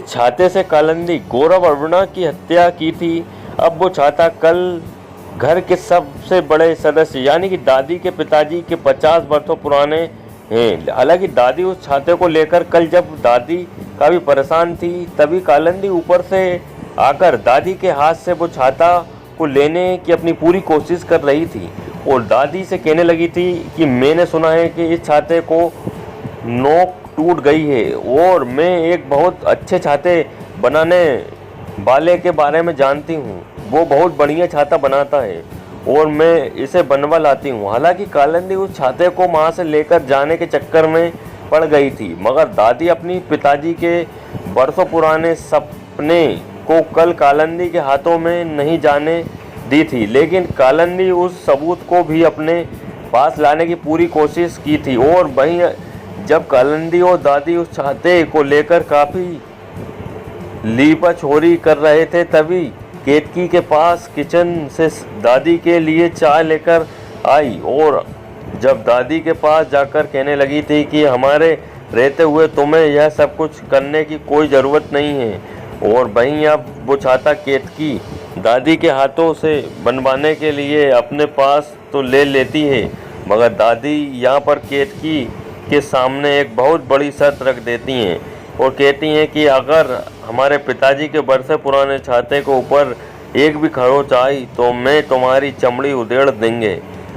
छाते से कालिंदी गौरव अरुणा की हत्या की थी। अब वो छाता कल घर के सबसे बड़े सदस्य यानी कि दादी के पिताजी के 50 वर्षों पुराने हैं। हालांकि दादी उस छाते को लेकर कल जब दादी काफी परेशान थी तभी कालिंदी ऊपर से आकर दादी के हाथ से वो छाता को लेने की अपनी पूरी कोशिश कर रही थी और दादी से कहने लगी थी कि मैंने सुना है कि इस छाते को नोक टूट गई है और मैं एक बहुत अच्छे छाते बनाने वाले के बारे में जानती हूँ। वो बहुत बढ़िया छाता बनाता है और मैं इसे बनवा लाती हूँ। हालांकि कालिंदी उस छाते को वहाँ से लेकर जाने के चक्कर में पड़ गई थी, मगर दादी अपनी पिताजी के बरसों पुराने सपने को कल कालिंदी के हाथों में नहीं जाने दी थी। लेकिन कालिंदी उस सबूत को भी अपने पास लाने की पूरी कोशिश की थी। और वहीं जब कालिंदी और दादी उस छाते को लेकर काफ़ी लीपाछोरी कर रहे थे तभी केतकी के पास किचन से दादी के लिए चाय लेकर आई और जब दादी के पास जाकर कहने लगी थी कि हमारे रहते हुए तुम्हें यह सब कुछ करने की कोई ज़रूरत नहीं है। और वहीं अब वो छाता केतकी दादी के हाथों से बनवाने के लिए अपने पास तो ले लेती है, मगर दादी यहाँ पर केतकी के सामने एक बहुत बड़ी शर्त रख देती हैं और कहती हैं कि अगर हमारे पिताजी के बरसे पुराने छाते को ऊपर एक भी खरोंच आई तो मैं तुम्हारी चमड़ी उधेड़ देंगे।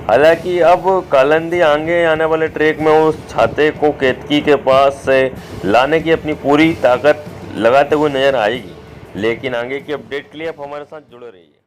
हालांकि अब कालिंदी आगे आने वाले ट्रैक में उस छाते को केतकी के पास से लाने की अपनी पूरी ताकत लगाते हुए नजर आएगी। लेकिन आगे की अपडेट के लिए आप हमारे साथ जुड़े रहिए।